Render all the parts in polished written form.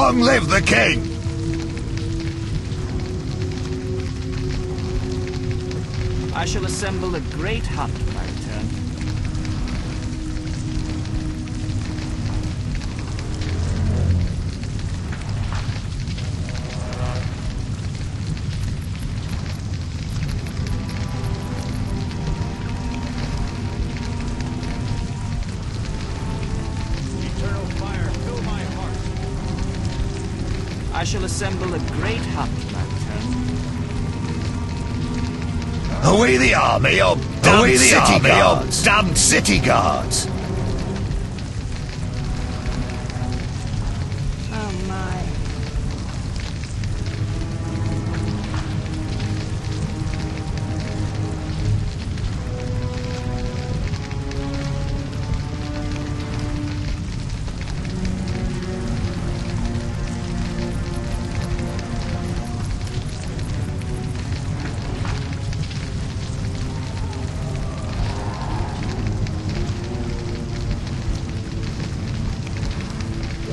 Long live the king! I shall assemble a great hunt when I return. Eternal fire, fill my heart. I shall assemble a great hunt when I return. Away the army of damned city guards! Oh my.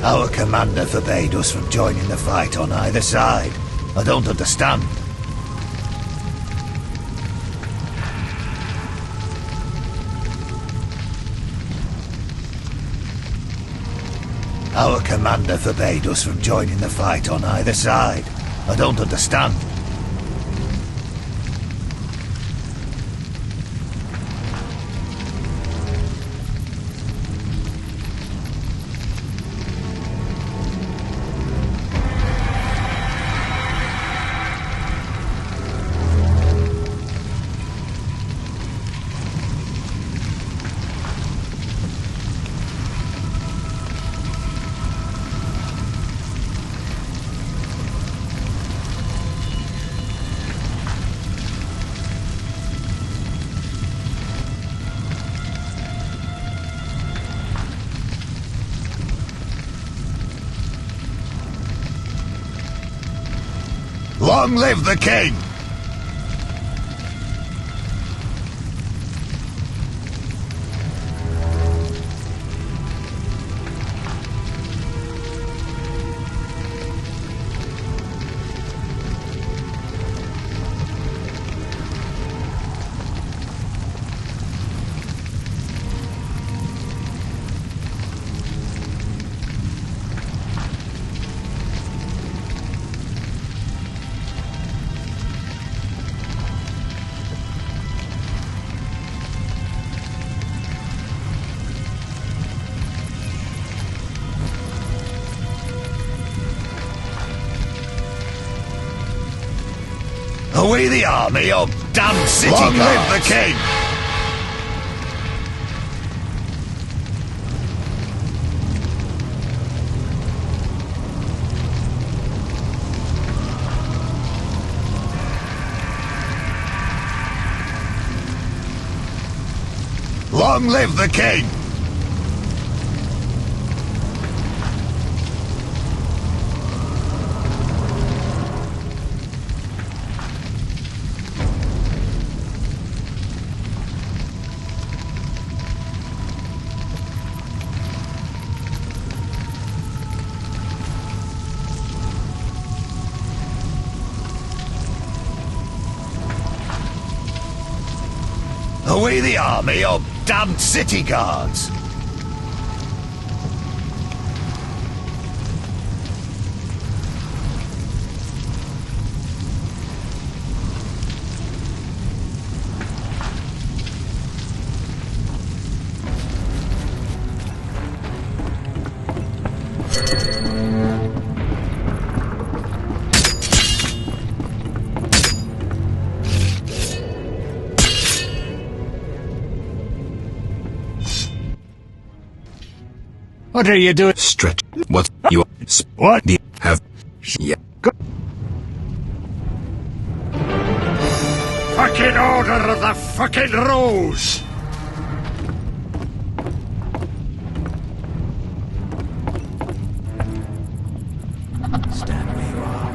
Our commander forbade us from joining the fight on either side. I don't understand. Our commander forbade us from joining the fight on either side. I don't understand. Long live the king! Away the army of damned city guards! Long live the king! Long live the king! Away the army of damned city guards! What are you doing? Stretch. What you What? have? Yeah. Fucking order of the fucking rose! Stand where you are.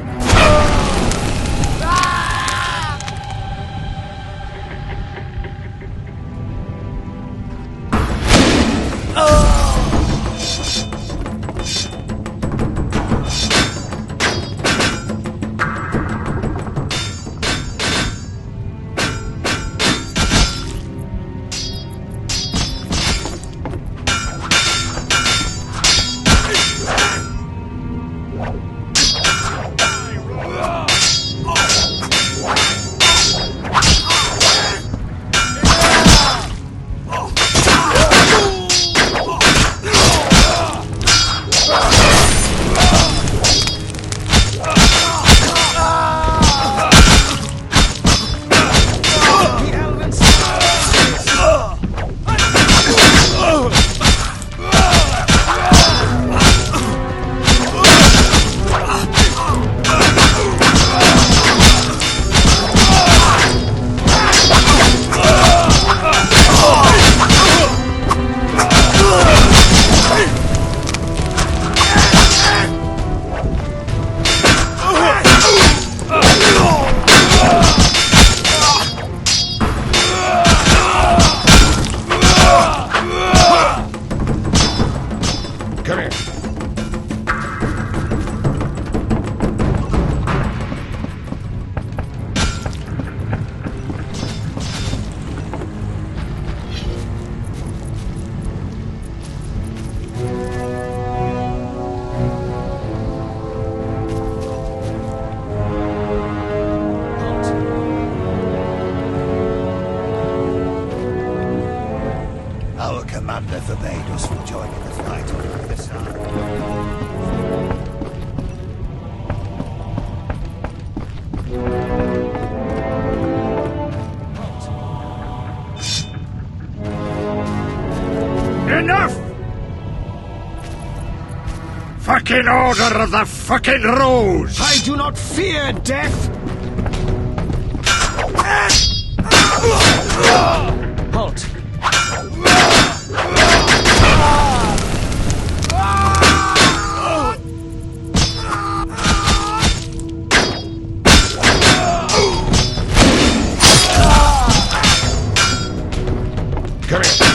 In order of the fucking rose! I do not fear death! Halt! Come here.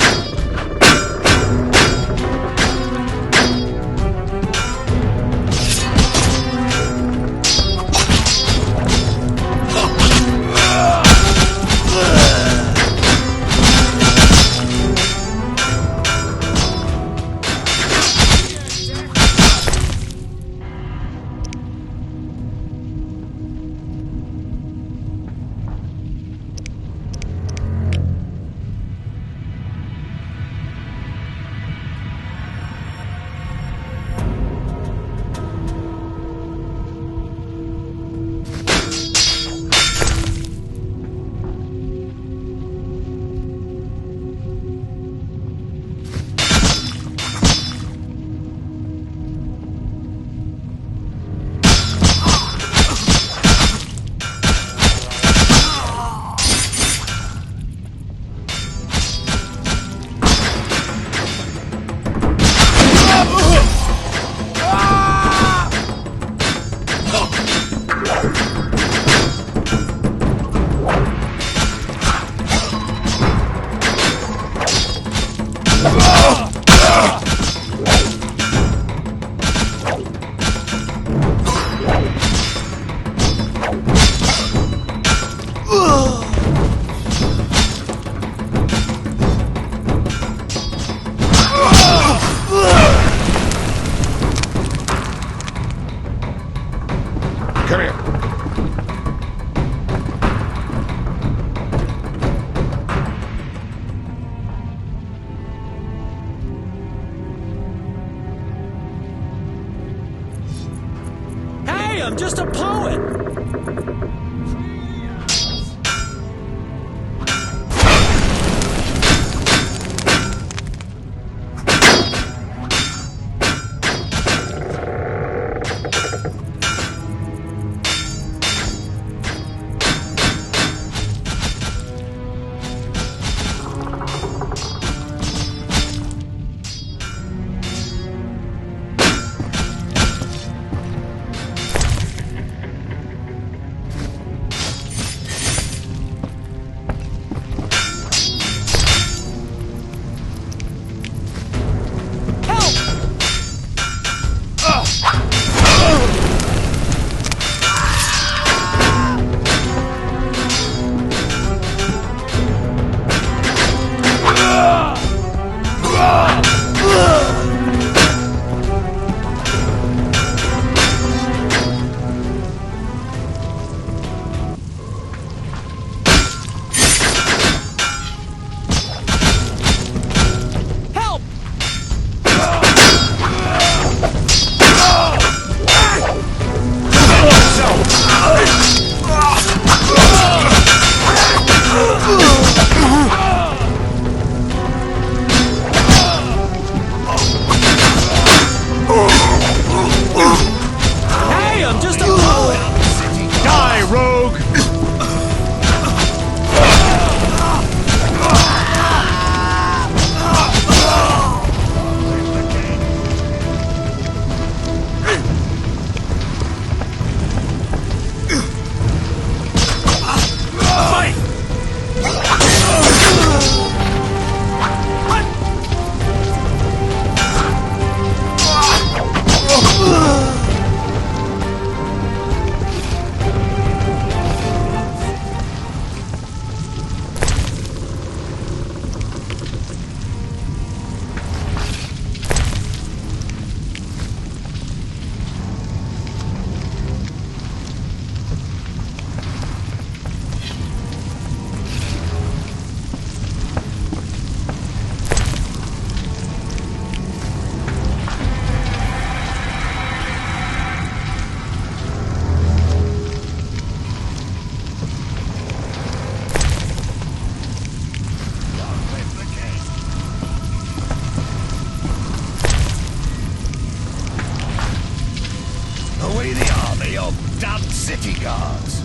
Come here. Hey, I'm just a poet! your damn city guards.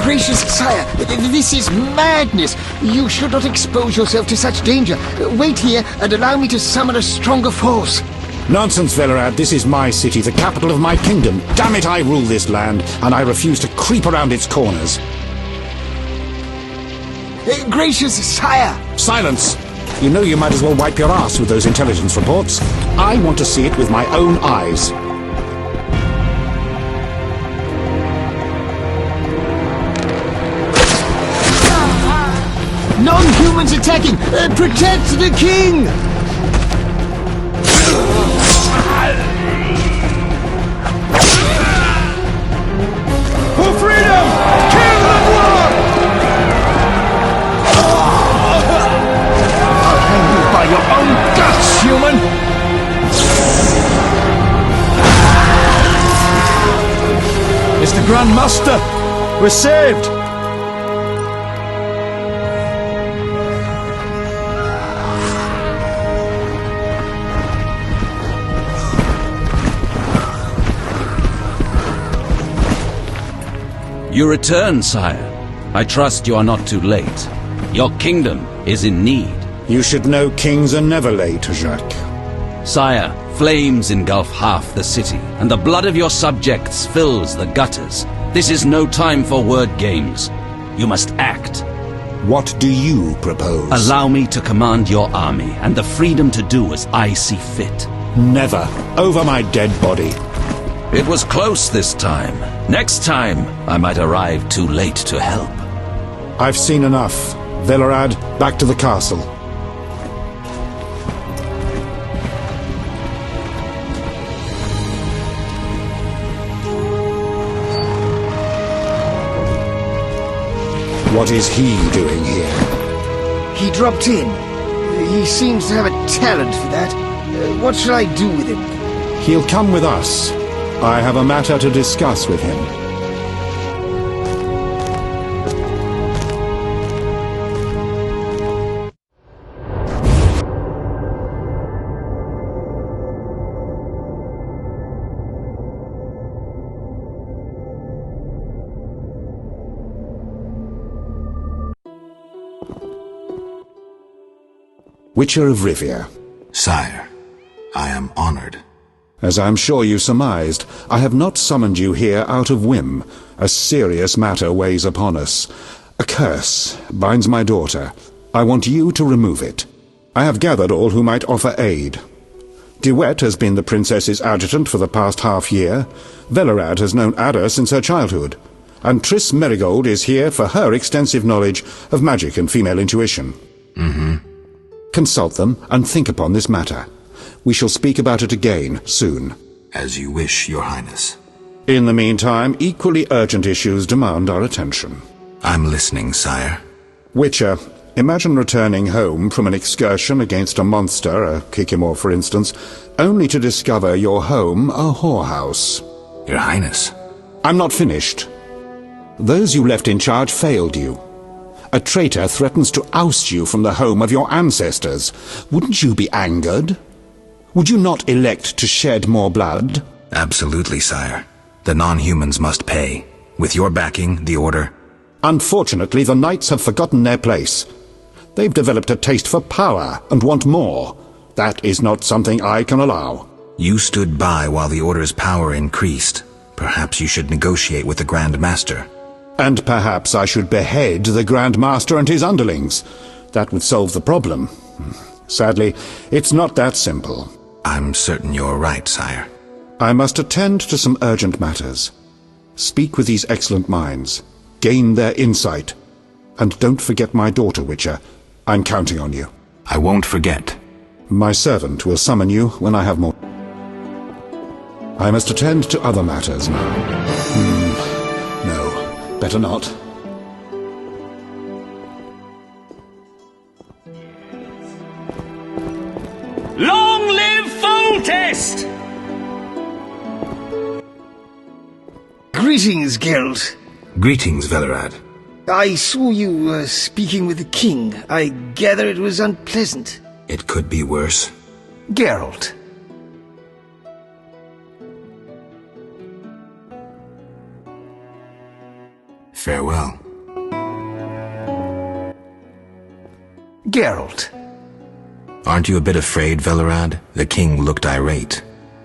Gracious sire, this is madness. You should not expose yourself to such danger. Wait here and allow me to summon a stronger force. Nonsense, Velerad. This is my city, the capital of my kingdom. Damn it, I rule this land, and I refuse to creep around its corners. Gracious sire! Silence! You know you might as well wipe your ass with those intelligence reports. I want to see it with my own eyes. Non-humans attacking! Protect the king! For freedom! Kill the war! I'll hang you by your own guts, human! Mr. Grand Master, we're saved! You return, sire. I trust you are not too late. Your kingdom is in need. You should know kings are never late, Jacques. Sire, flames engulf half the city, and the blood of your subjects fills the gutters. This is no time for word games. You must act. What do you propose? Allow me to command your army, and the freedom to do as I see fit. Never. Over my dead body. It was close this time. Next time, I might arrive too late to help. I've seen enough. Velerad, back to the castle. What is he doing here? He dropped in. He seems to have a talent for that. What shall I do with him? He'll come with us. I have a matter to discuss with him. Witcher of Rivia. Sire, I am honored. As I'm sure you surmised, I have not summoned you here out of whim. A serious matter weighs upon us. A curse binds my daughter. I want you to remove it. I have gathered all who might offer aid. DeWitt has been the princess's adjutant for the past half-year. Velerad has known Ada since her childhood. And Triss Merigold is here for her extensive knowledge of magic and female intuition. Consult them and think upon this matter. We shall speak about it again soon. As you wish, Your Highness. In the meantime, equally urgent issues demand our attention. I'm listening, sire. Witcher, imagine returning home from an excursion against a monster, a Kikimor for instance, only to discover your home a whorehouse. Your Highness. I'm not finished. Those you left in charge failed you. A traitor threatens to oust you from the home of your ancestors. Wouldn't you be angered? Would you not elect to shed more blood? Absolutely, sire. The non-humans must pay. With your backing, the Order... Unfortunately, the knights have forgotten their place. They've developed a taste for power and want more. That is not something I can allow. You stood by while the Order's power increased. Perhaps you should negotiate with the Grand Master. And perhaps I should behead the Grand Master and his underlings. That would solve the problem. Sadly, it's not that simple. I'm certain you're right, sire. I must attend to some urgent matters. Speak with these excellent minds. Gain their insight. And don't forget my daughter, Witcher. I'm counting on you. I won't forget. My servant will summon you when I have more. I must attend to other matters now. No, better not. Long live Foltest! Greetings, Geralt. Greetings, Velerad. I saw you speaking with the king. I gather it was unpleasant. It could be worse. Geralt. Farewell. Geralt. Aren't you a bit afraid, Velerad? The king looked irate.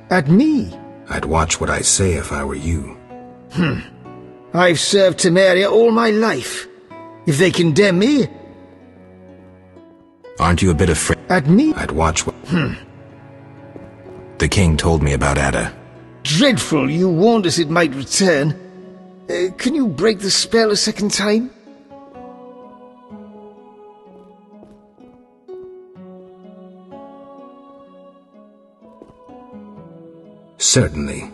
At me? I'd watch what I say if I were you. I've served Temeria all my life. If they condemn me... Aren't you a bit afraid? At me? I'd watch what... The king told me about Ada. Dreadful, you warned us it might return. Can you break the spell a second time? Certainly.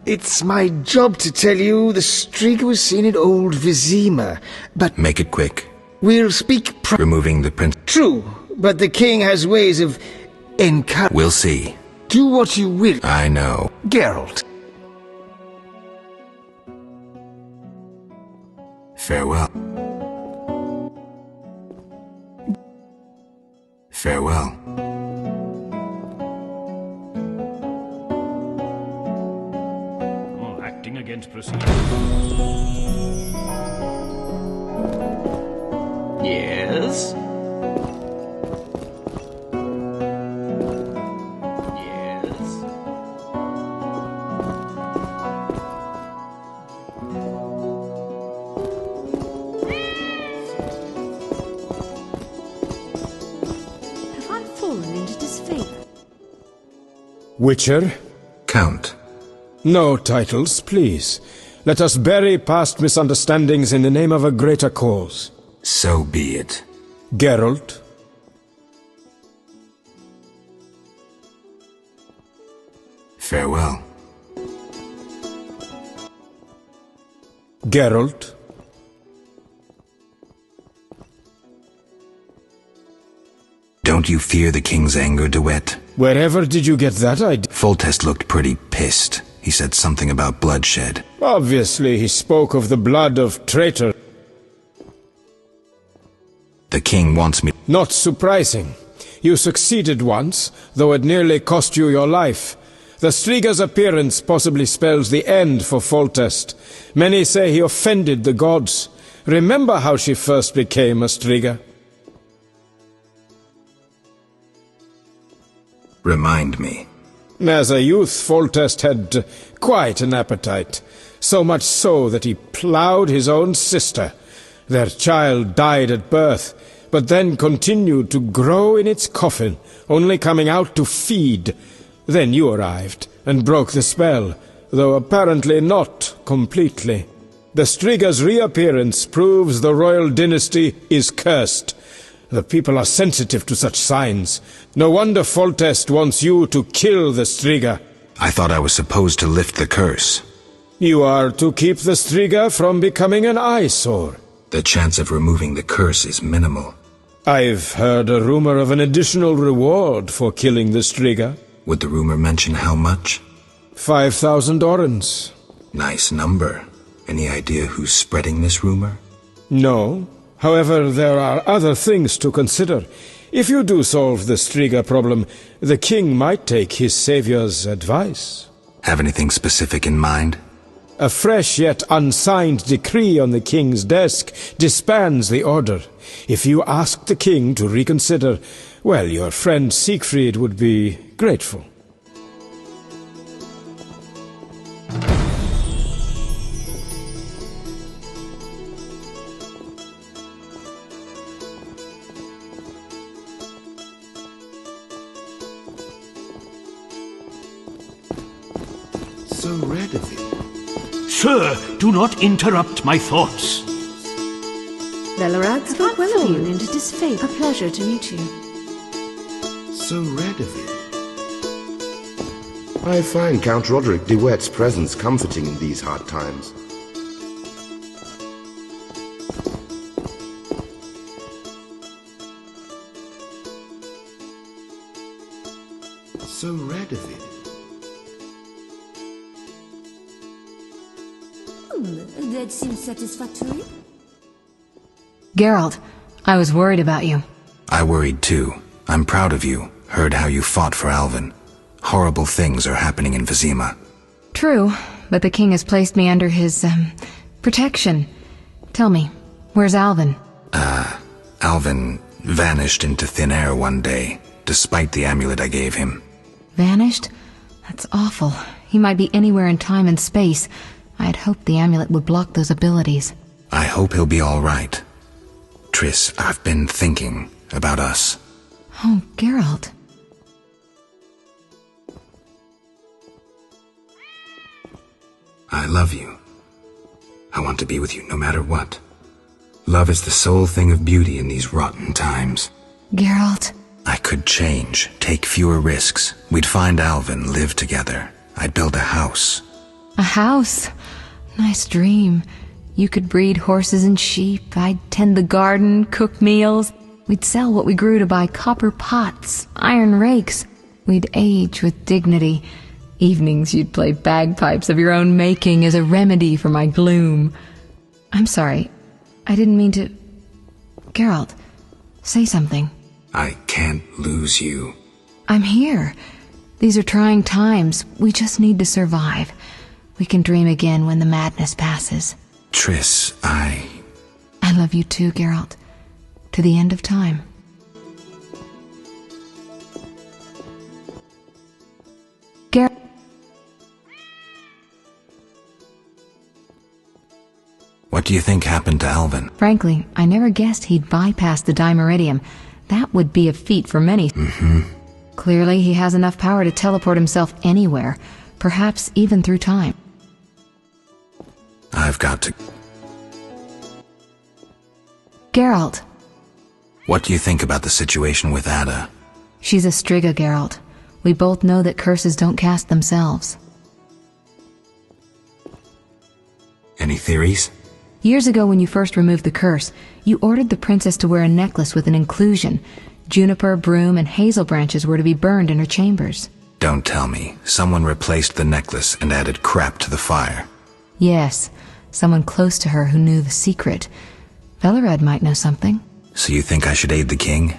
It's my job to tell you the streaker was seen in old Vizima, but... Make it quick. We'll speak Removing the prince. True, but the king has ways of... We'll see. Do what you will. I know. Geralt. Farewell. Farewell. Acting against procedure. Yes? Yes? Have I fallen into disfavor? Witcher? Count. No titles, please. Let us bury past misunderstandings in the name of a greater cause. So be it. Geralt? Farewell. Geralt? Don't you fear the king's anger, DeWitt? Wherever did you get that idea? Foltest looked pretty pissed. He said something about bloodshed. Obviously, he spoke of the blood of traitors. The king wants me... Not surprising. You succeeded once, though it nearly cost you your life. The Striga's appearance possibly spells the end for Foltest. Many say he offended the gods. Remember how she first became a Striga? Remind me. As a youth, Foltest had quite an appetite. So much so that he ploughed his own sister. Their child died at birth, but then continued to grow in its coffin, only coming out to feed. Then you arrived and broke the spell, though apparently not completely. The Striga's reappearance proves the royal dynasty is cursed. The people are sensitive to such signs. No wonder Foltest wants you to kill the Striga. I thought I was supposed to lift the curse. You are to keep the Striga from becoming an eyesore. The chance of removing the curse is minimal. I've heard a rumor of an additional reward for killing the Striga. Would the rumor mention how much? 5,000 orens. Nice number. Any idea who's spreading this rumor? No. However, there are other things to consider. If you do solve the Striga problem, the king might take his savior's advice. Have anything specific in mind? A fresh yet unsigned decree on the king's desk disbands the order. If you ask the king to reconsider, well, your friend Siegfried would be grateful. So red of you. Sir, do not interrupt my thoughts. Velerad spoke well of you, and it is fate. A pleasure to meet you. So red of you. I find Count Roderick de Wet's presence comforting in these hard times. So red of you. That seems satisfactory. Geralt, I was worried about you. I worried too. I'm proud of you. Heard how you fought for Alvin. Horrible things are happening in Vizima. True, but the king has placed me under his, protection. Tell me, where's Alvin? Alvin vanished into thin air one day, despite the amulet I gave him. Vanished? That's awful. He might be anywhere in time and space. I had hoped the amulet would block those abilities. I hope he'll be all right. Triss, I've been thinking about us. Oh, Geralt. I love you. I want to be with you no matter what. Love is the sole thing of beauty in these rotten times. Geralt. I could change, take fewer risks. We'd find Alvin, live together. I'd build a house. A house? Nice dream. You could breed horses and sheep. I'd tend the garden, cook meals. We'd sell what we grew to buy copper pots, iron rakes. We'd age with dignity. Evenings you'd play bagpipes of your own making as a remedy for my gloom. I'm sorry. I didn't mean to... Geralt, say something. I can't lose you. I'm here. These are trying times. We just need to survive. We can dream again when the madness passes. Triss, I love you too, Geralt. To the end of time. Geralt. What do you think happened to Alvin? Frankly, I never guessed he'd bypass the Dimeridium. That would be a feat for many. Clearly, he has enough power to teleport himself anywhere, perhaps even through time. I've got to... Geralt. What do you think about the situation with Ada? She's a Striga, Geralt. We both know that curses don't cast themselves. Any theories? Years ago, when you first removed the curse, you ordered the princess to wear a necklace with an inclusion. Juniper, broom, and hazel branches were to be burned in her chambers. Don't tell me. Someone replaced the necklace and added crap to the fire. Yes, someone close to her who knew the secret. Velerad might know something. So you think I should aid the king?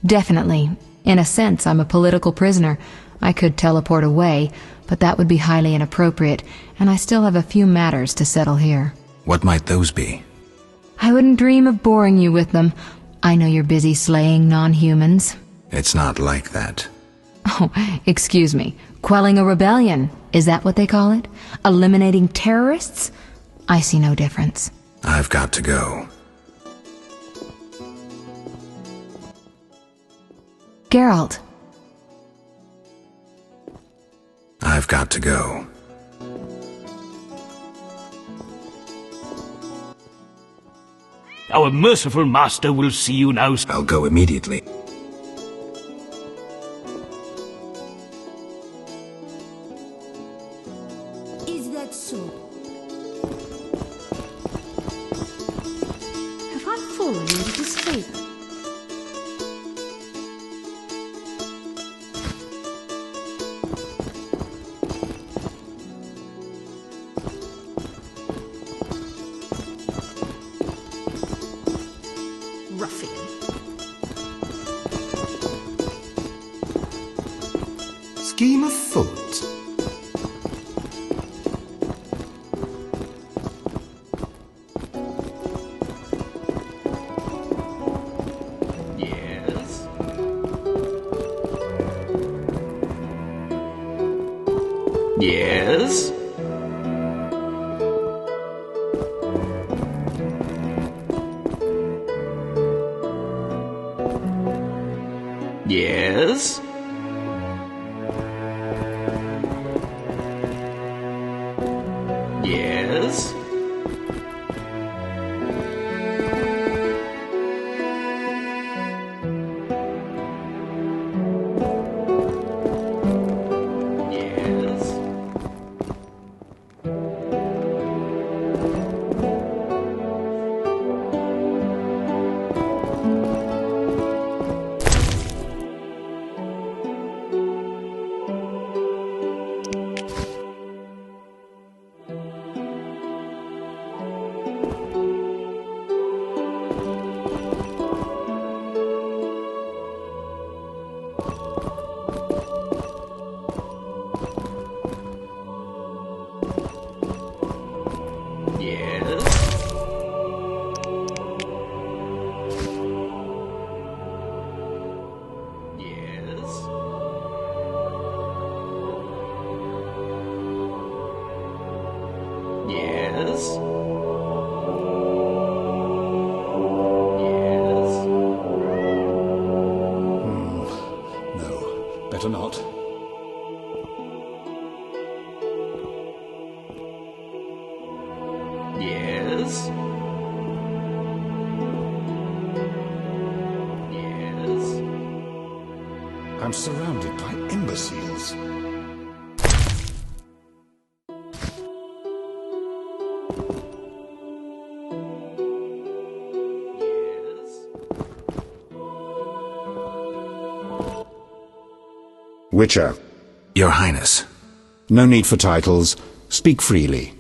Definitely. In a sense, I'm a political prisoner. I could teleport away, but that would be highly inappropriate, and I still have a few matters to settle here. What might those be? I wouldn't dream of boring you with them. I know you're busy slaying non-humans. It's not like that. Oh, excuse me. Quelling a rebellion. Is that what they call it? Eliminating terrorists? I see no difference. I've got to go. Geralt. I've got to go. Our merciful master will see you now. I'll go immediately. Is that so? Have I fallen into disfavor? Ruffian. Scheme afoot. Yes. Yes. Yes. Yes. Yes. Yes. Yes. No, better not. Yes. Yes. I'm surrounded by imbeciles. Witcher. Your Highness. No need for titles. Speak freely.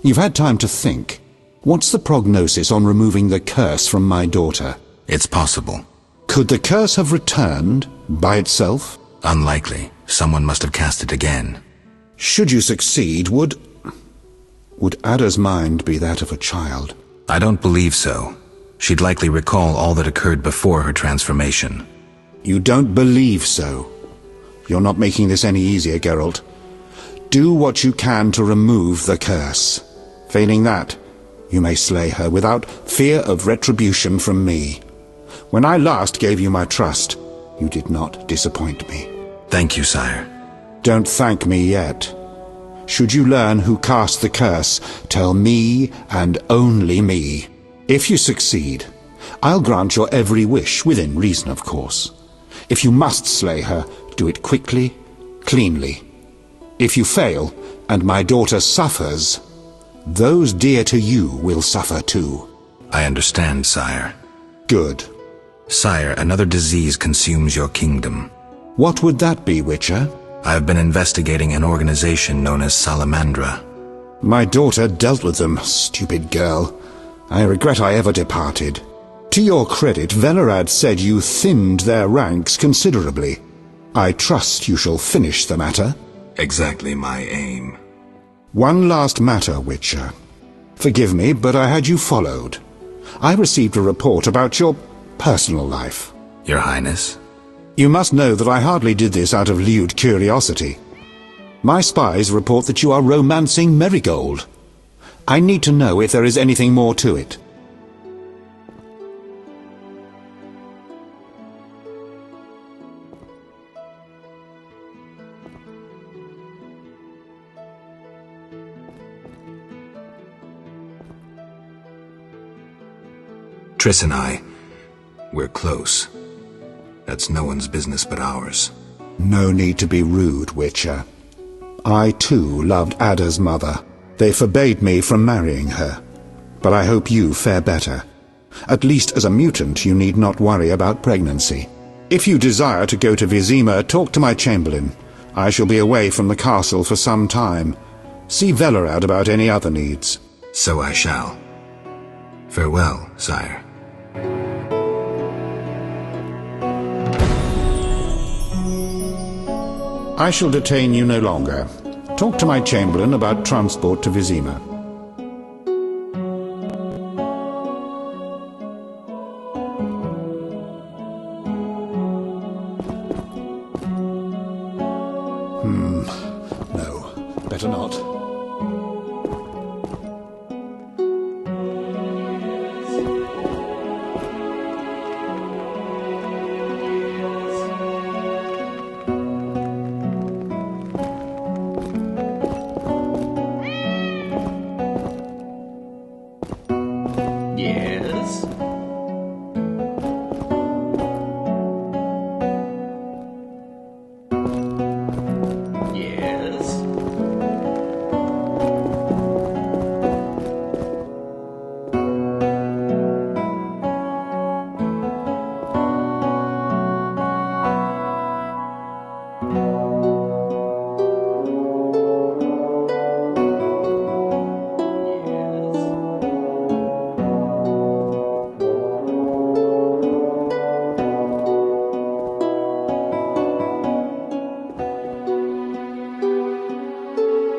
You've had time to think. What's the prognosis on removing the curse from my daughter? It's possible. Could the curse have returned by itself? Unlikely. Someone must have cast it again. Should you succeed, would Ada's mind be that of a child? I don't believe so. She'd likely recall all that occurred before her transformation. You don't believe so? You're not making this any easier, Geralt. Do what you can to remove the curse. Failing that, you may slay her without fear of retribution from me. When I last gave you my trust, you did not disappoint me. Thank you, sire. Don't thank me yet. Should you learn who cast the curse, tell me and only me. If you succeed, I'll grant your every wish, within reason, of course. If you must slay her, do it quickly, cleanly. If you fail, and my daughter suffers, those dear to you will suffer too. I understand, sire. Good. Sire, another disease consumes your kingdom. What would that be, Witcher? I have been investigating an organization known as Salamandra. My daughter dealt with them, stupid girl. I regret I ever departed. To your credit, Velerad said you thinned their ranks considerably. I trust you shall finish the matter. Exactly my aim. One last matter, Witcher. Forgive me, but I had you followed. I received a report about your personal life. Your Highness? You must know that I hardly did this out of lewd curiosity. My spies report that you are romancing Marigold. I need to know if there is anything more to it. Triss and I, we're close. That's no one's business but ours. No need to be rude, Witcher. I, too, loved Ada's mother. They forbade me from marrying her. But I hope you fare better. At least as a mutant, you need not worry about pregnancy. If you desire to go to Vizima, talk to my chamberlain. I shall be away from the castle for some time. See Velerad about any other needs. So I shall. Farewell, sire. I shall detain you no longer. Talk to my chamberlain about transport to Vizima. No, better not. Yes? Yes?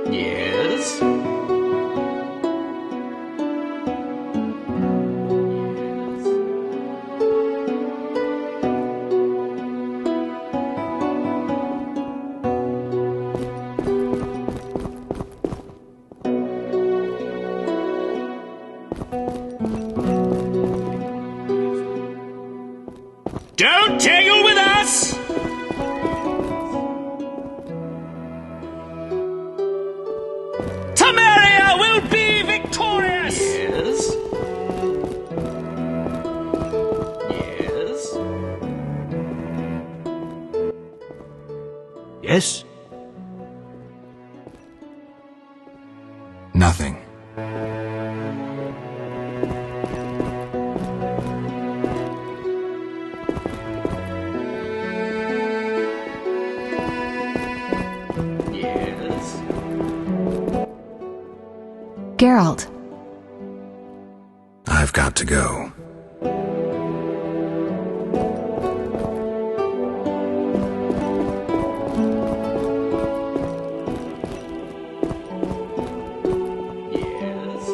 Yes? Don't tangle with us! Temeria will be victorious! Yes? Yes? Yes? Nothing. Yes? Geralt, I've got to go. Yes?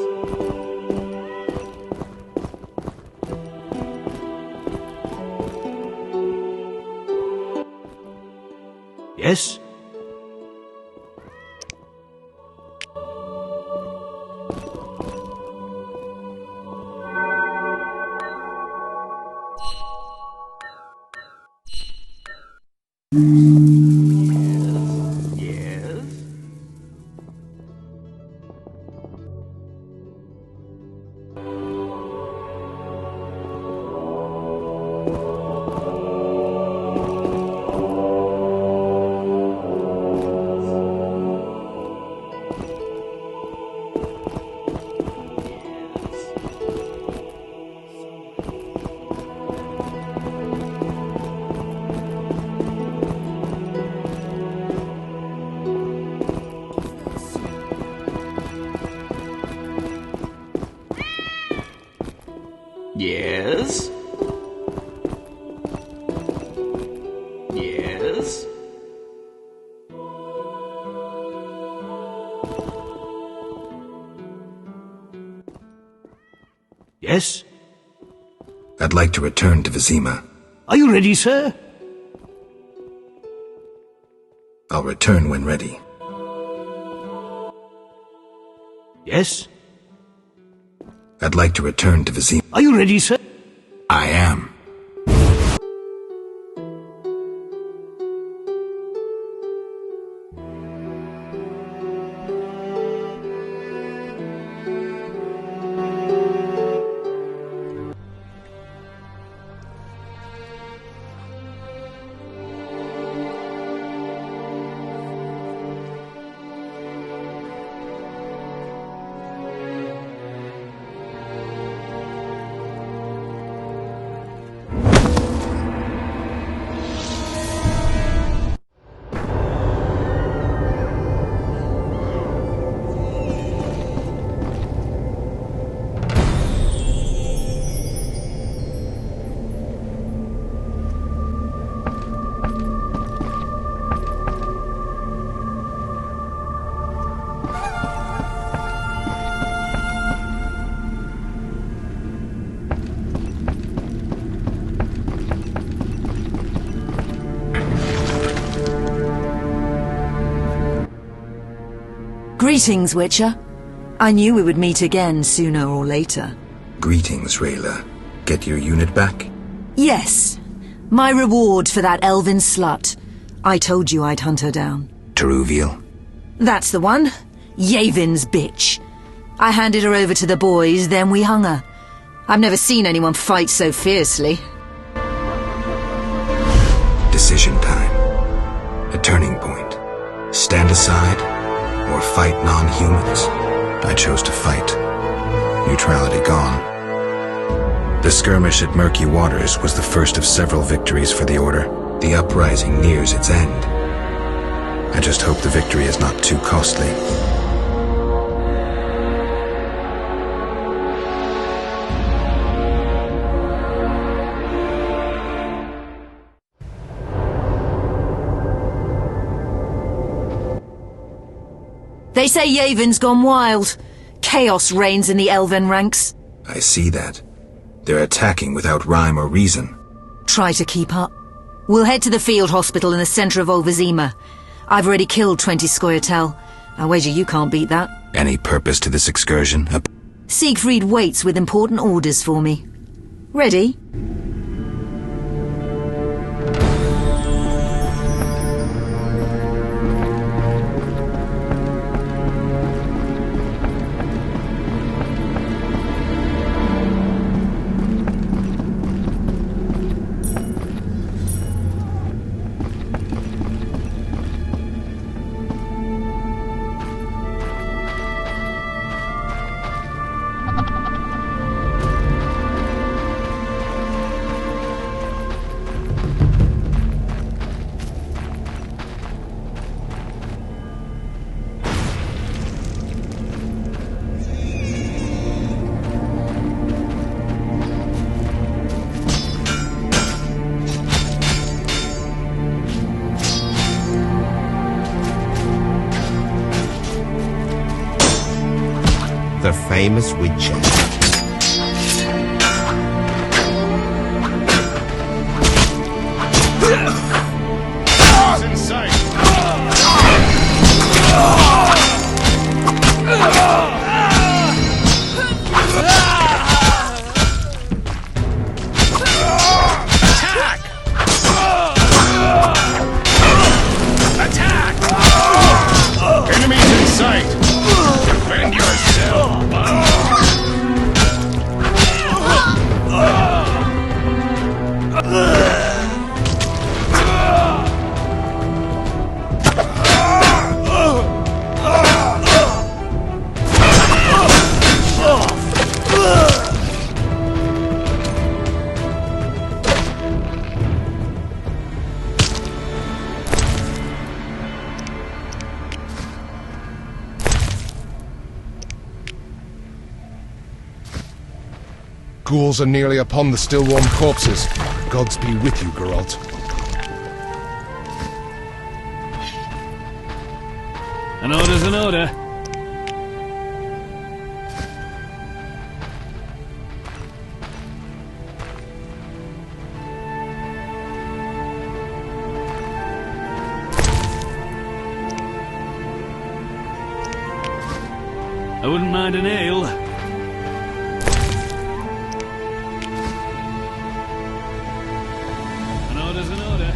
Yes? Yes? Yes? Yes? Yes? I'd like to return to Vizima. Are you ready, sir? I'll return when ready. Yes? I'd like to return to Vizima. Are you ready, sir? I am. Greetings, Witcher. I knew we would meet again sooner or later. Greetings, Rayla. Get your unit back? Yes. My reward for that elven slut. I told you I'd hunt her down. Teruviel? That's the one. Yavin's bitch. I handed her over to the boys, then we hung her. I've never seen anyone fight so fiercely. Decision time. A turning point. Stand aside or fight non-humans. I chose to fight. Neutrality gone. The skirmish at Murky Waters was the first of several victories for the Order. The uprising nears its end. I just hope the victory is not too costly. They say Yavin's gone wild. Chaos reigns in the elven ranks. I see that. They're attacking without rhyme or reason. Try to keep up. We'll head to the field hospital in the center of Olvazima. I've already killed 20 Scoia'tael. I wager you can't beat that. Any purpose to this excursion? Siegfried waits with important orders for me. Ready? The famous Witcher. Enemies in sight! Defend yourself! Ghouls are nearly upon the still warm corpses. Gods be with you, Geralt. An order's an order. I wouldn't mind an ale. An order's an order.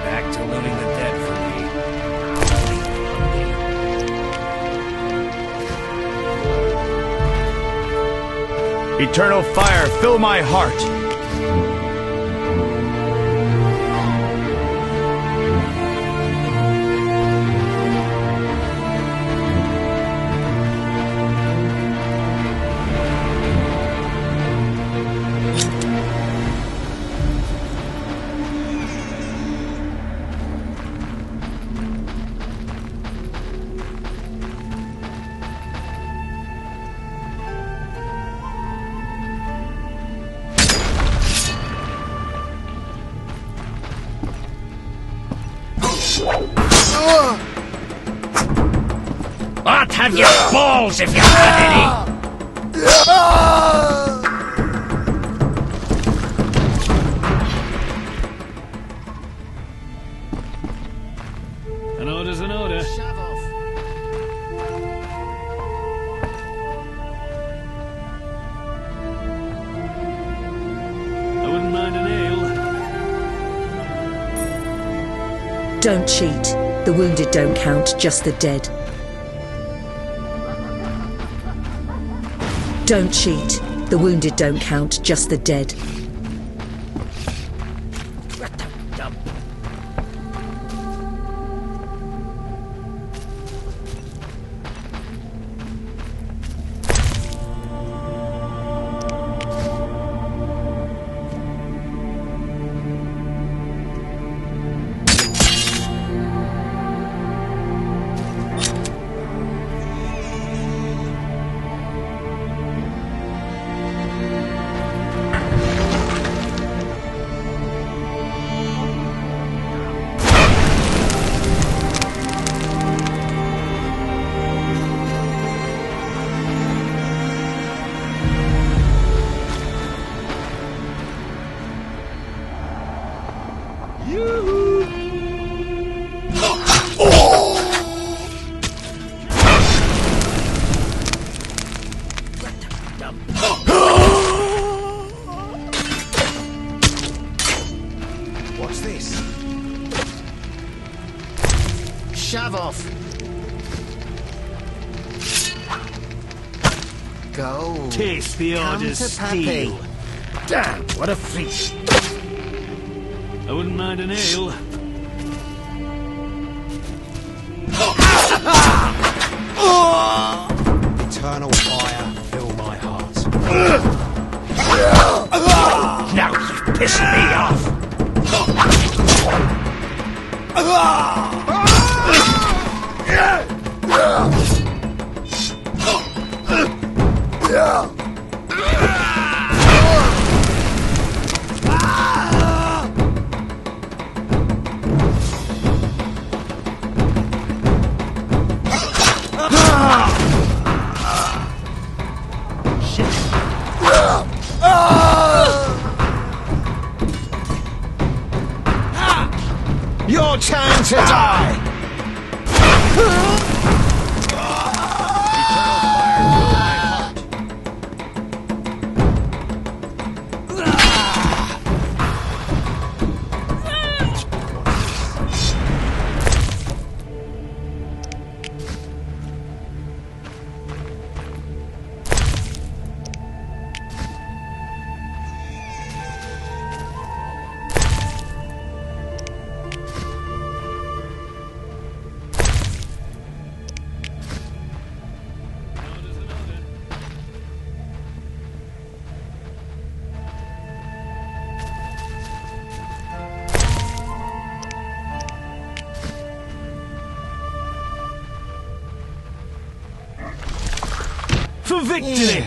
Back to looting the dead for me. Eternal fire, fill my heart! have your balls if you have any! An order's an order. Shove off. I wouldn't mind an ale. Don't cheat. The wounded don't count, just the dead. Don't cheat. The wounded don't count, just the dead. What's this? Shove off. Go. Taste the Come order's to Pappy. steel. Damn, what a freak. I wouldn't mind an ale. Eternal fire, fill my heart. Now you've pissed me off! Your time to die! For victory!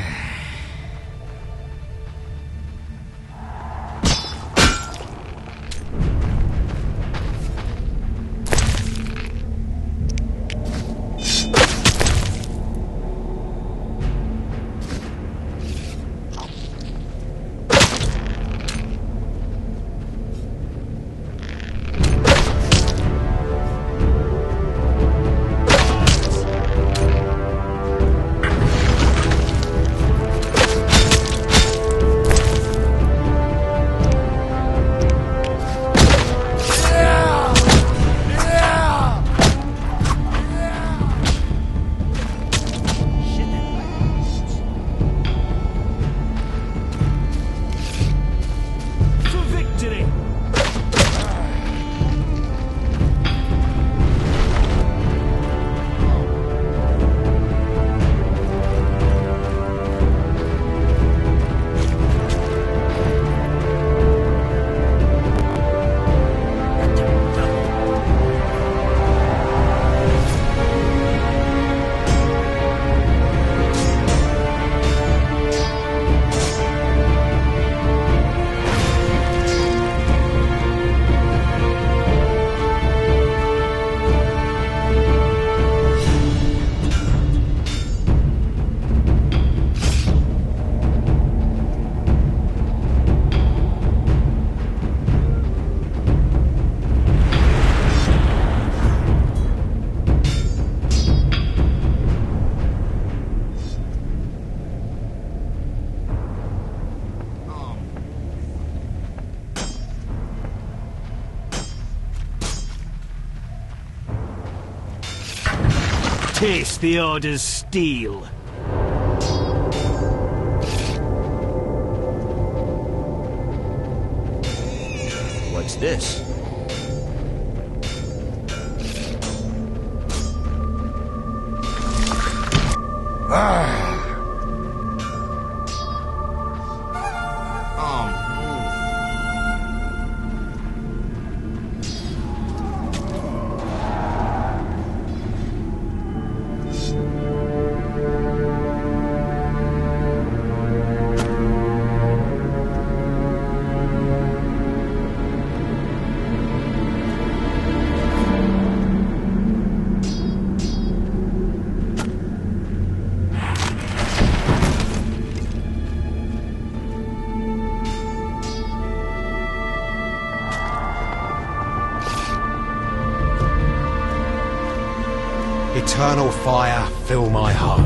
Taste the Order's steel. What's this? Eternal fire, fill my heart.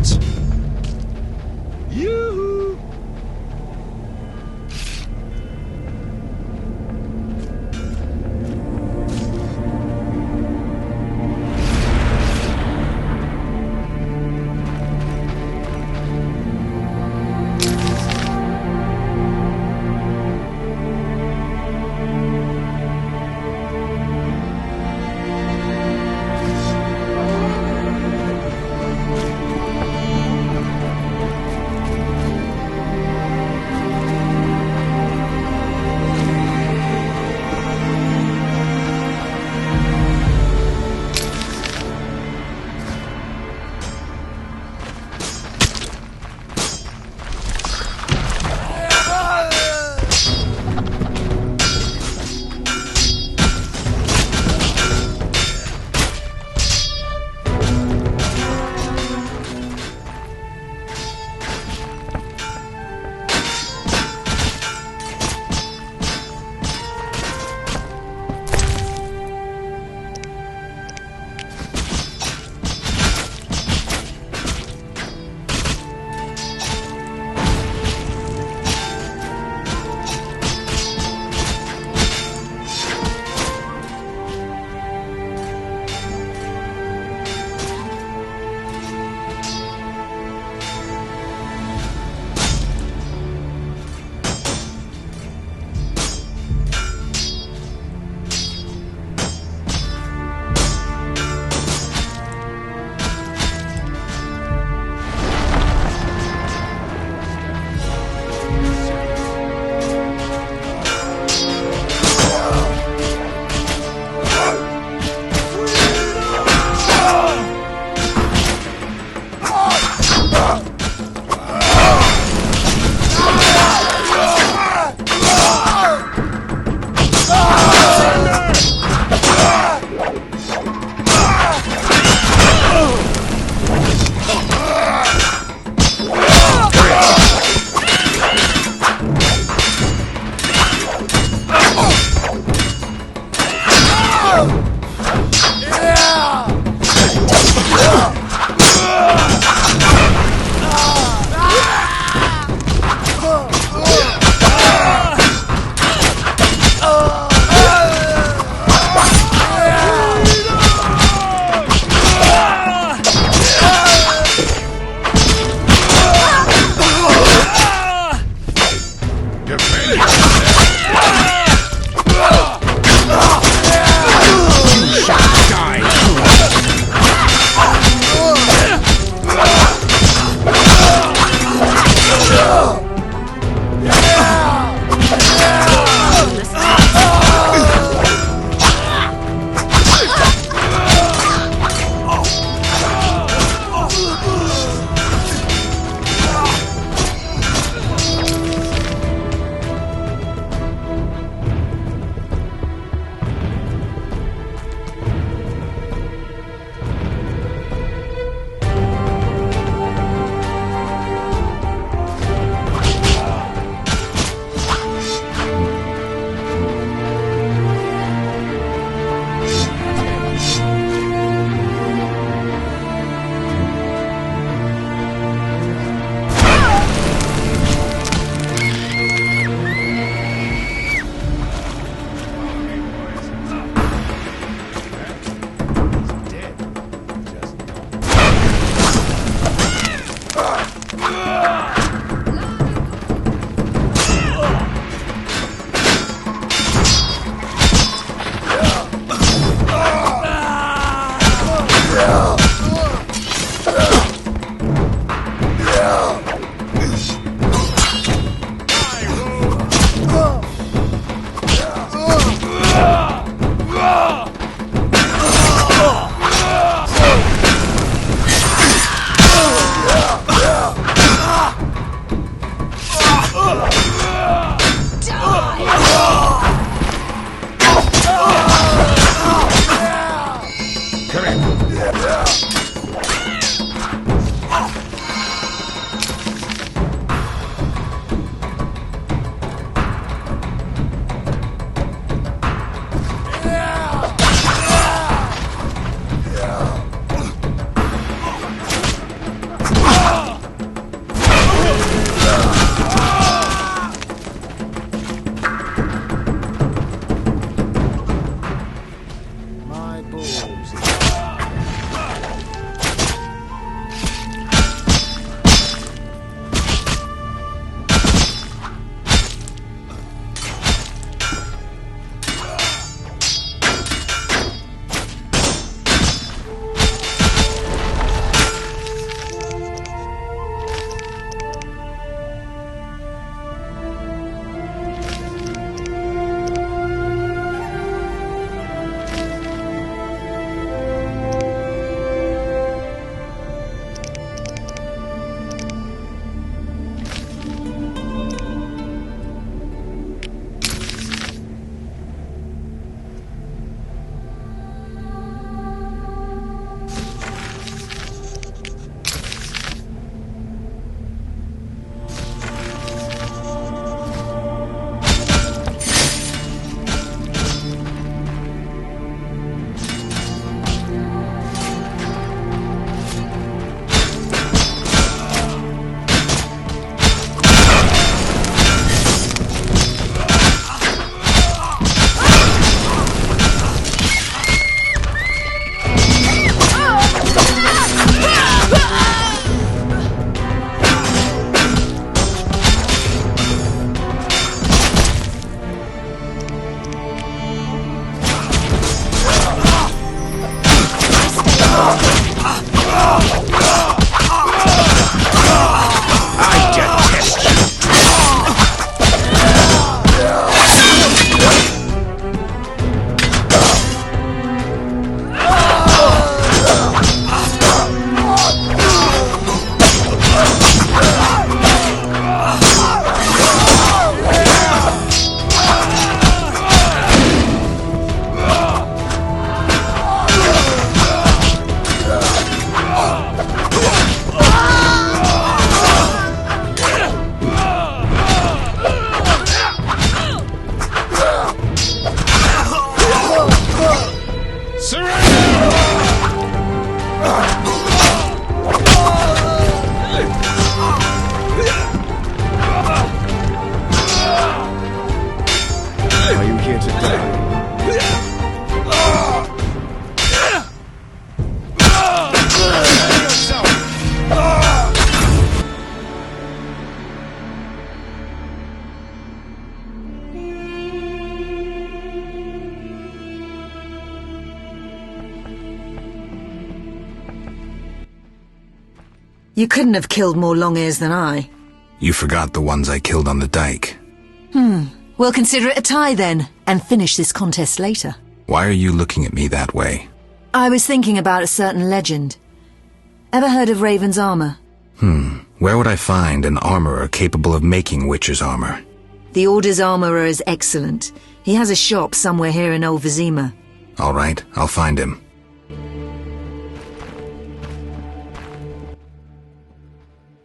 You couldn't have killed more long-ears than I. You forgot the ones I killed on the dike. We'll consider it a tie then, and finish this contest later. Why are you looking at me that way? I was thinking about a certain legend. Ever heard of Raven's armor? Where would I find an armorer capable of making witcher's armor? The Order's armorer is excellent. He has a shop somewhere here in Old Vizima. All right, I'll find him.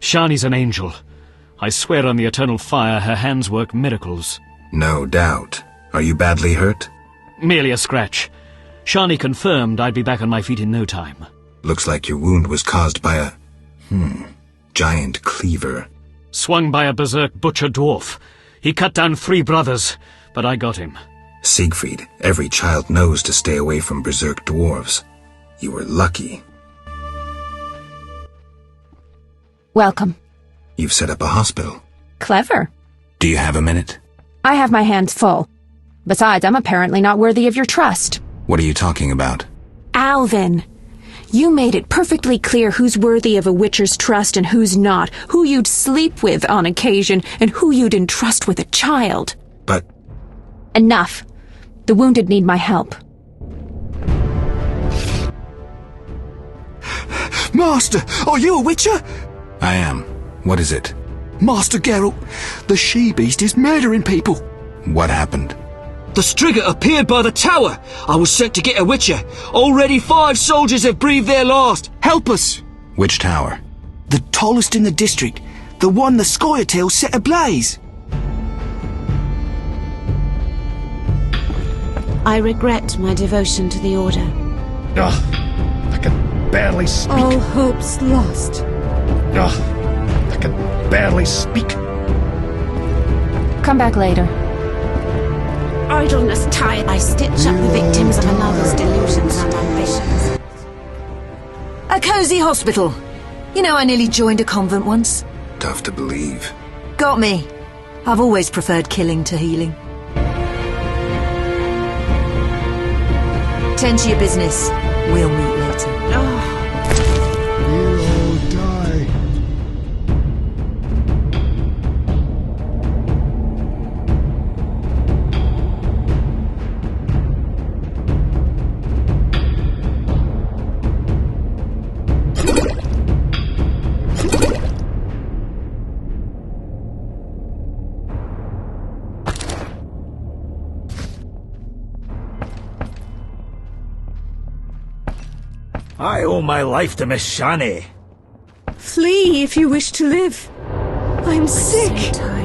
Shani's an angel. I swear on the eternal fire her hands work miracles. No doubt. Are you badly hurt? Merely a scratch. Shani confirmed I'd be back on my feet in no time. Looks like your wound was caused by a... giant cleaver. Swung by a berserk butcher dwarf. He cut down 3 brothers, but I got him. Siegfried, every child knows to stay away from berserk dwarves. You were lucky. Welcome. You've set up a hospital. Clever. Do you have a minute? I have my hands full. Besides, I'm apparently not worthy of your trust. What are you talking about? Alvin, you made it perfectly clear who's worthy of a Witcher's trust and who's not, who you'd sleep with on occasion, and who you'd entrust with a child. But... Enough. The wounded need my help. Master, are you a Witcher? I am. What is it? Master Geralt, the she-beast is murdering people. What happened? The Striga appeared by the tower. I was sent to get a Witcher. Already 5 soldiers have breathed their last. Help us! Which tower? The tallest in the district. The one the Scoia'tael set ablaze. I regret my devotion to the Order. Ugh, I can barely speak. All hope's lost. Ugh, I can barely speak. Come back later. Idleness tired. I stitch up the victims of another's delusions and ambitions. A cosy hospital. You know, I nearly joined a convent once. Tough to believe. Got me. I've always preferred killing to healing. Tend to your business. We'll meet later. We'll all die. I owe my life to Miss Shani. Flee if you wish to live. I'm sick. So tired.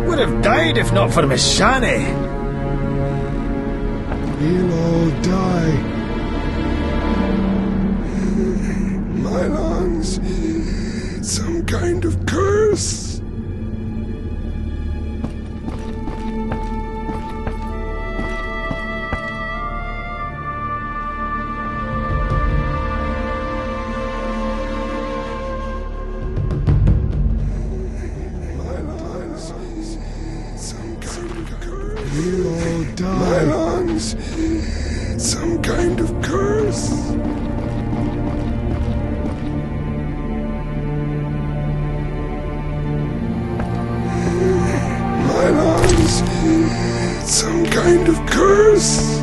Would have died if not for Miss Shani. We'll all die. My lungs. Some kind of curse. We'll all die. My lungs. Some kind of curse. My lungs. Some kind of curse.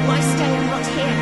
Why stay and rot here?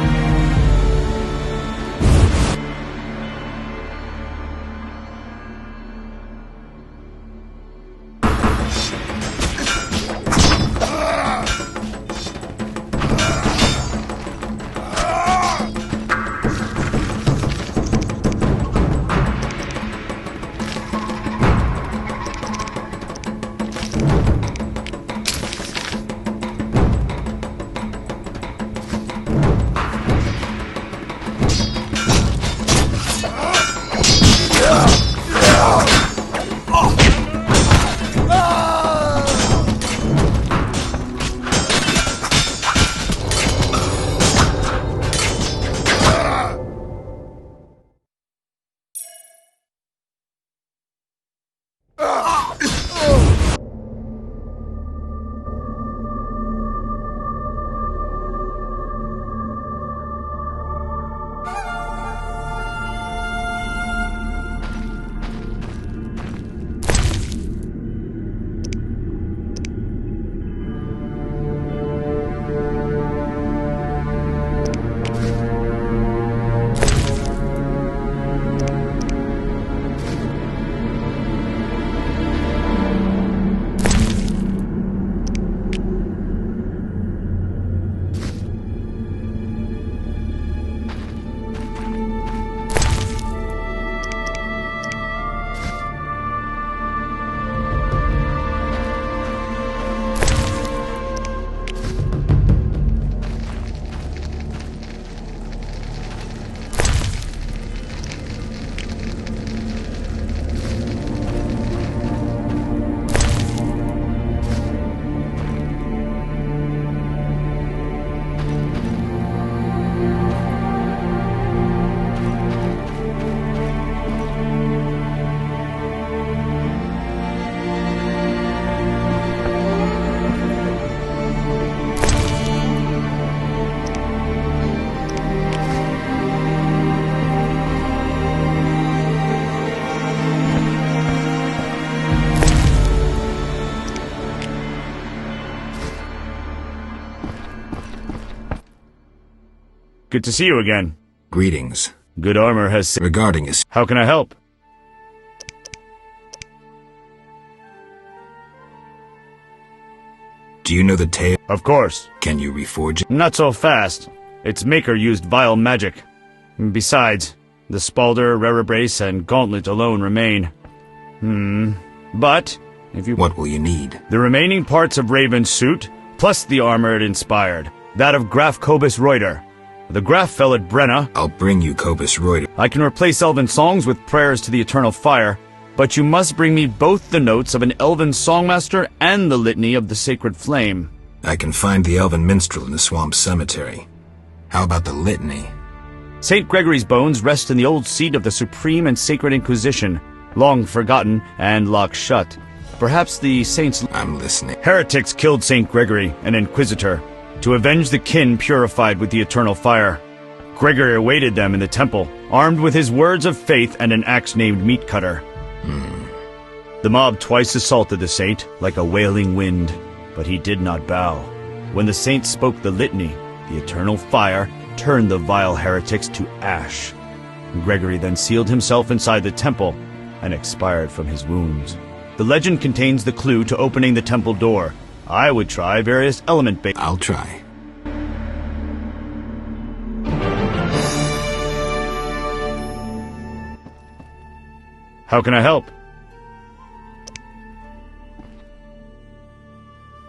Good to see you again. Greetings. Good armor has... Regarding us. How can I help? Do you know the tale? Of course. Can you reforge it? Not so fast. Its maker used vile magic. Besides, the spalder, rerebrace, and gauntlet alone remain. But, if you... What will you need? The remaining parts of Raven's suit, plus the armor it inspired. That of Graf Cobus Reuter. The Graf fell at Brenna. I'll bring you Cobus Reuter. I can replace elven songs with prayers to the eternal fire, but you must bring me both the notes of an elven songmaster and the litany of the sacred flame. I can find the elven minstrel in the swamp cemetery. How about the litany? St. Gregory's bones rest in the old seat of the Supreme and Sacred Inquisition, long forgotten and locked shut. Perhaps the saints... I'm listening. Heretics killed St. Gregory, an inquisitor, to avenge the kin purified with the eternal fire. Gregory awaited them in the temple, armed with his words of faith and an axe named Meat Cutter. The mob twice assaulted the saint, like a wailing wind, but he did not bow. When the saint spoke the litany, the eternal fire turned the vile heretics to ash. Gregory then sealed himself inside the temple and expired from his wounds. The legend contains the clue to opening the temple door. I would try various element-based... I'll try. How can I help?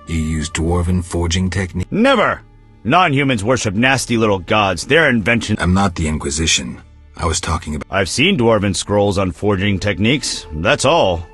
You use dwarven forging technique? Never! Non-humans worship nasty little gods. Their invention... I'm not the Inquisition. I was talking about... I've seen dwarven scrolls on forging techniques. That's all.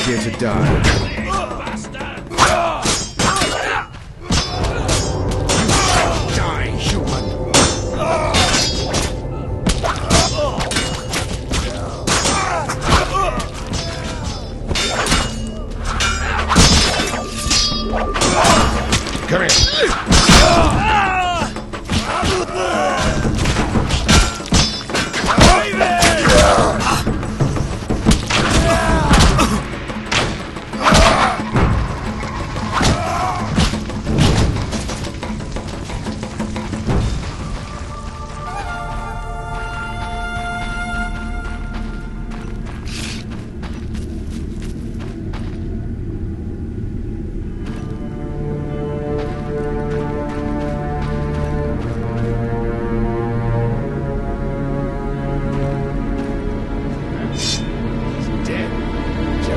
here to die. Die, human!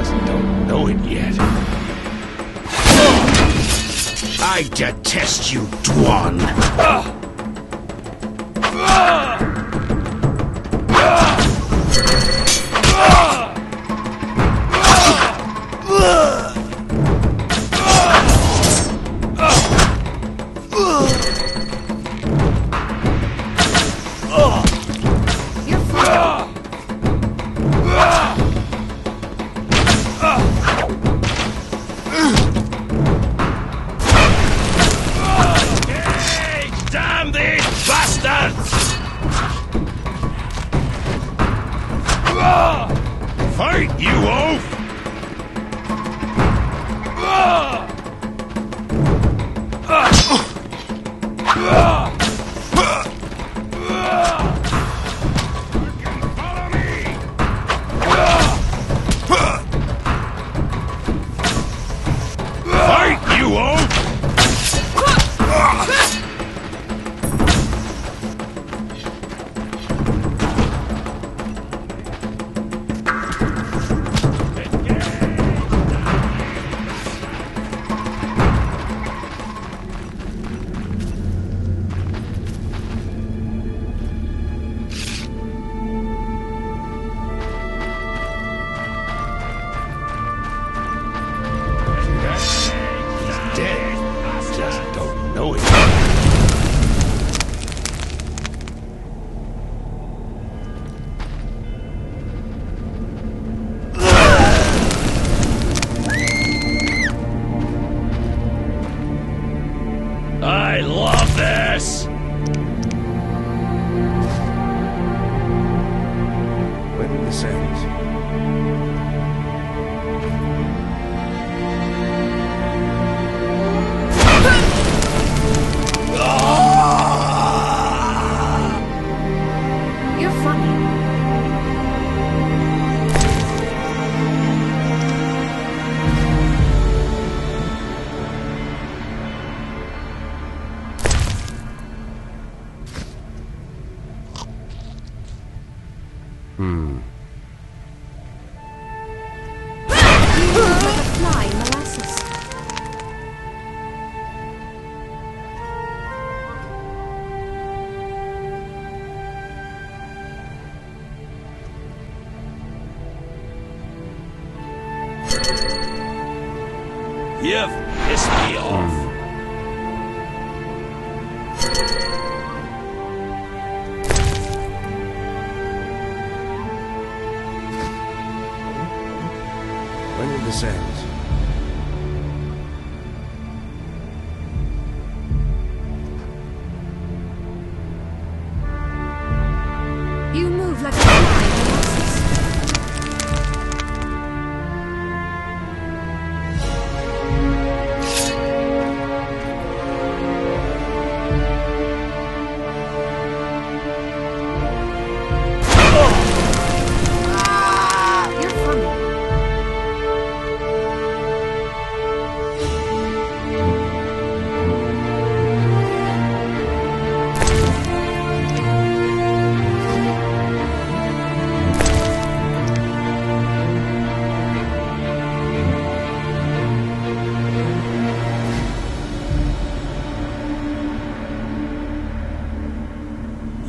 Just don't know it yet. I detest you, Dwan. Damn these bastards! Fight, you oaf! Fight, you oaf! I love this! When will this end? You're funny. Like a fly in molasses. You've pissed me off. When will this end? You move like a fly in molasses. You're funny.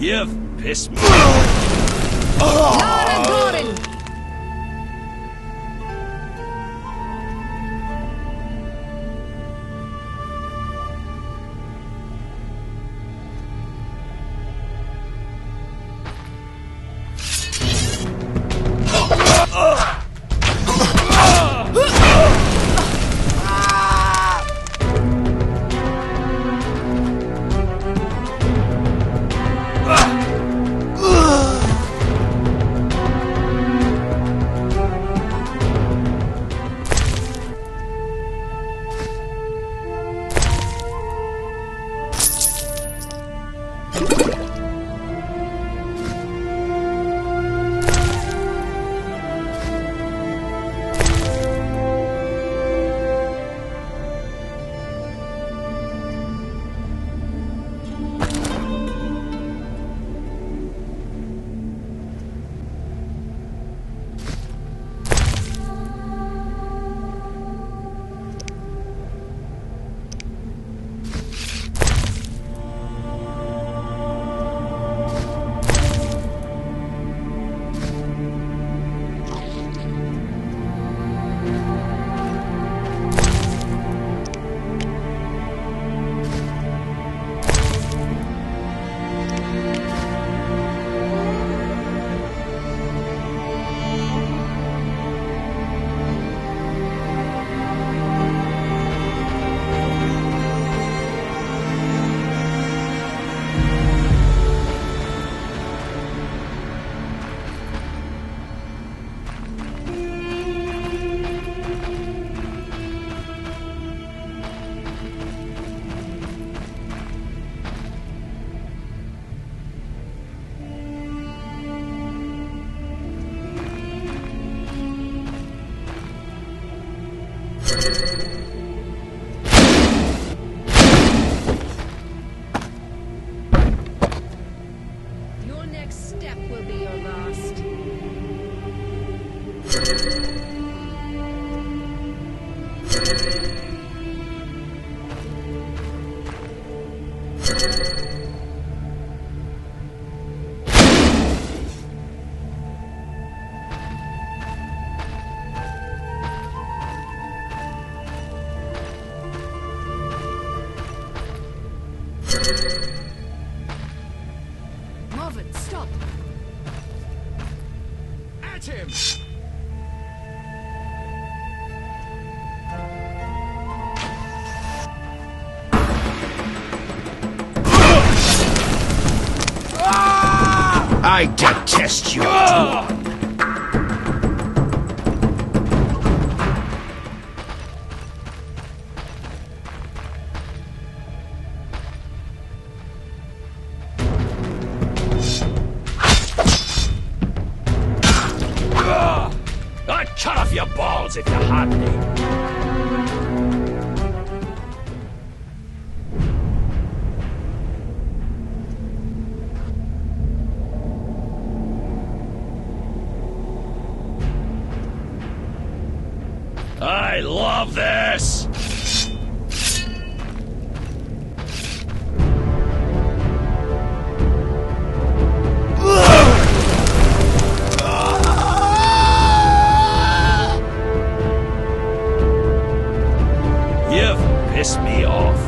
You've pissed me off. Lara Gorin! Your next step will be your last. Marvin, stop! At him! I detest you. I'd cut off your balls if you had me. I love this! You've pissed me off.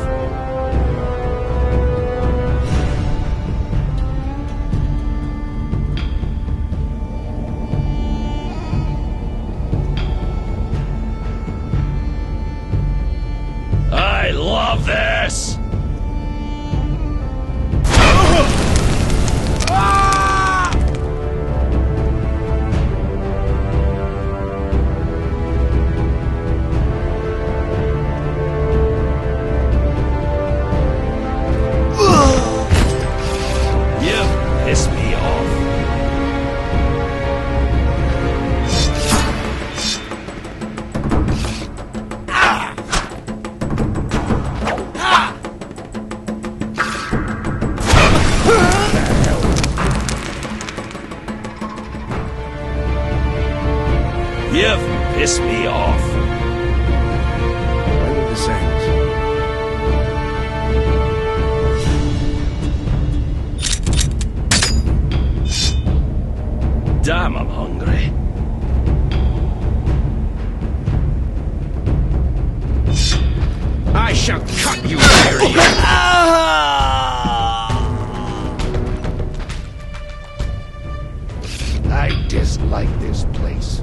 I love this! You piss me off. You've pissed me off. Why the saints? Damn, I'm hungry. I shall cut you here. I dislike this place.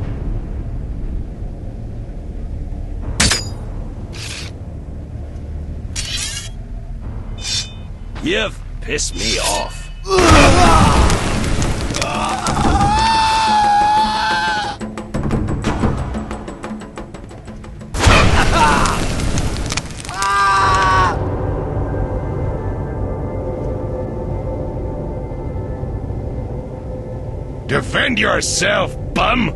You've pissed me off. Defend yourself, bum!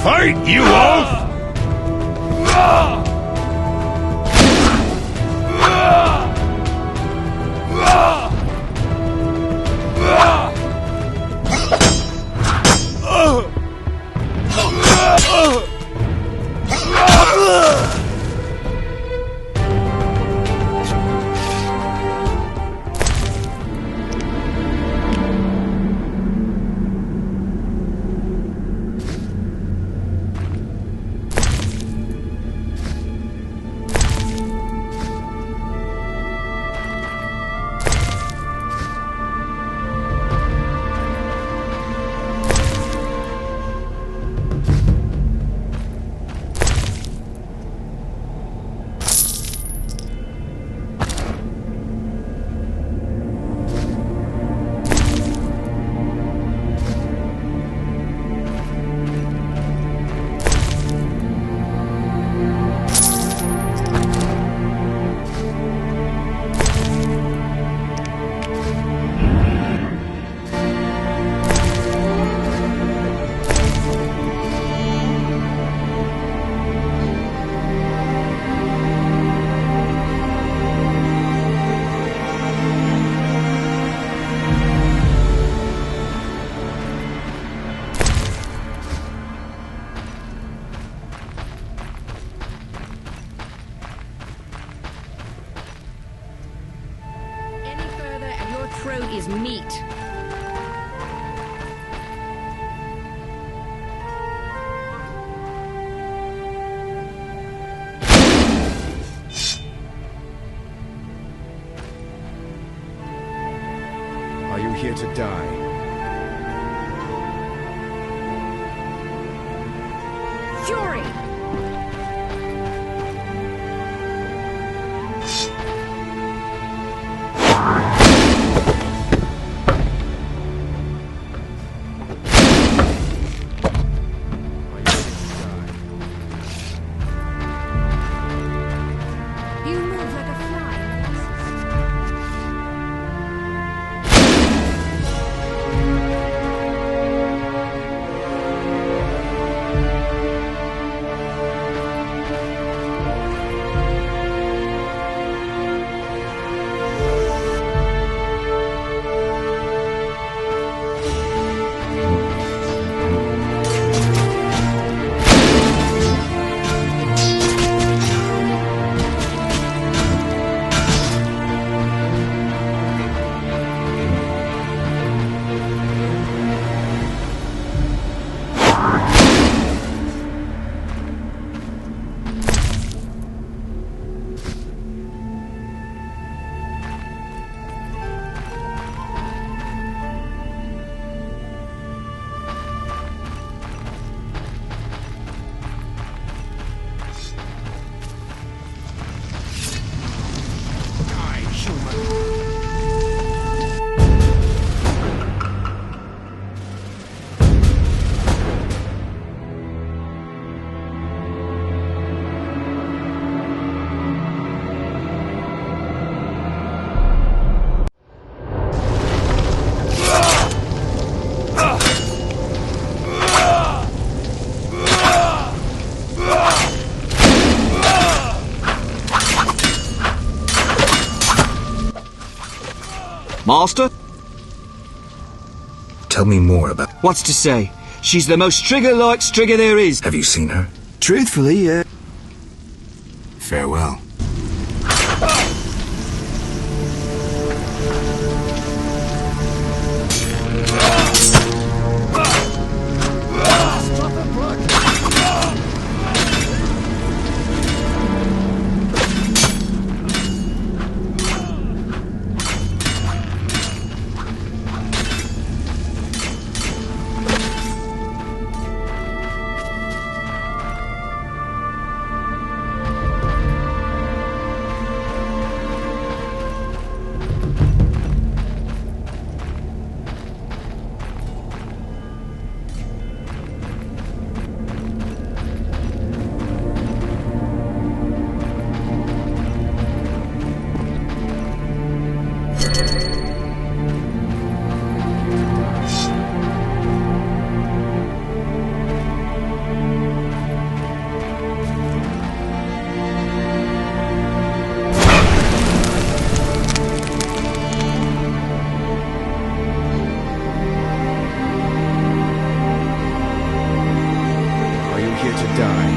Fight, you oaf! here to die? Fury! You move like a fly. Master? Tell me more about... What's to say? She's the most Strigger-like Strigger there is. Have you seen her? Truthfully, Farewell. Here to die.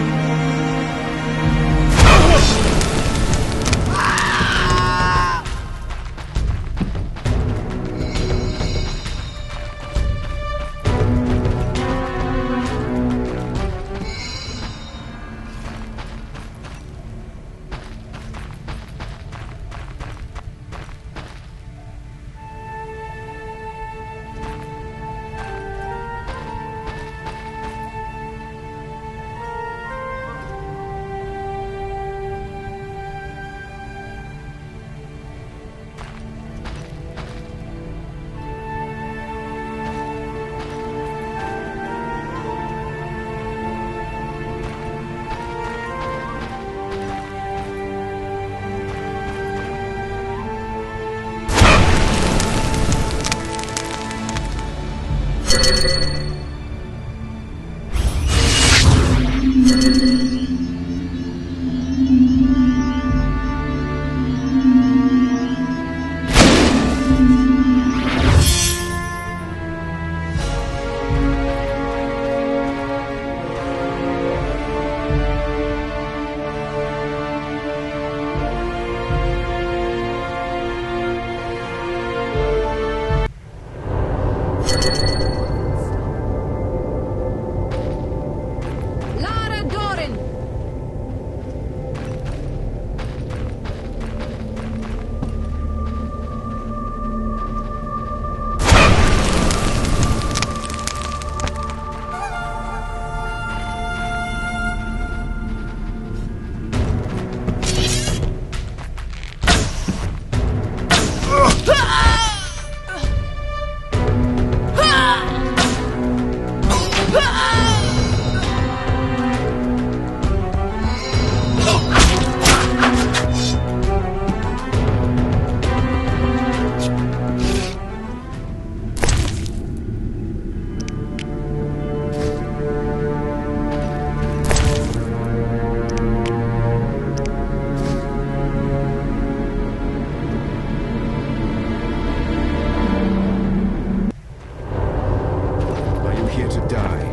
here to die?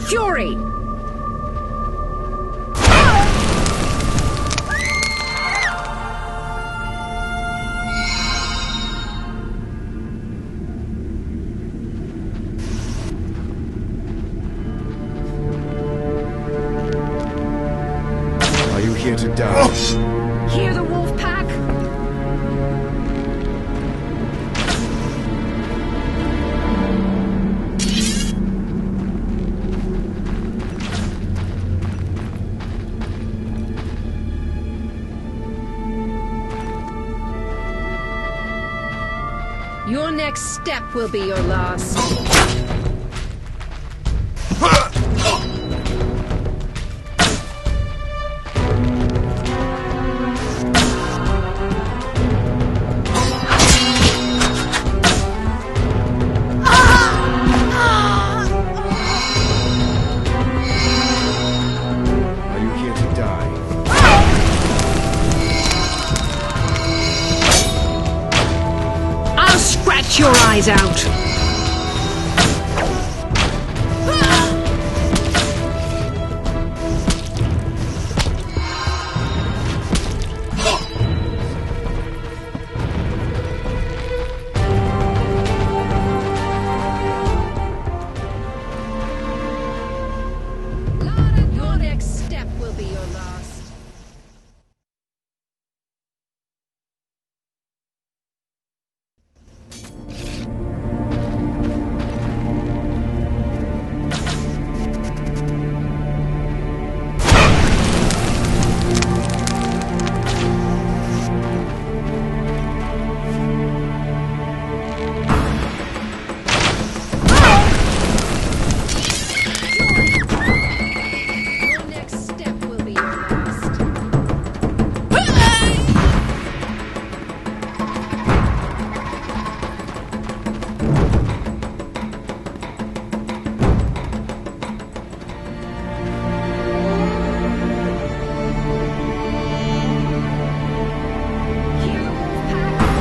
Fury! Are you here to die? Hear the wolf pack? Your next step will be your last. Are you here to die? I'll scratch your eyes out! Your next step will be your last. Your next step will be your last. Hear the wolf pack?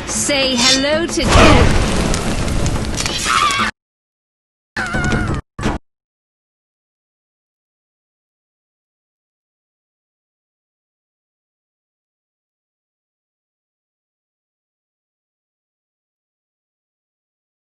Say hello to death.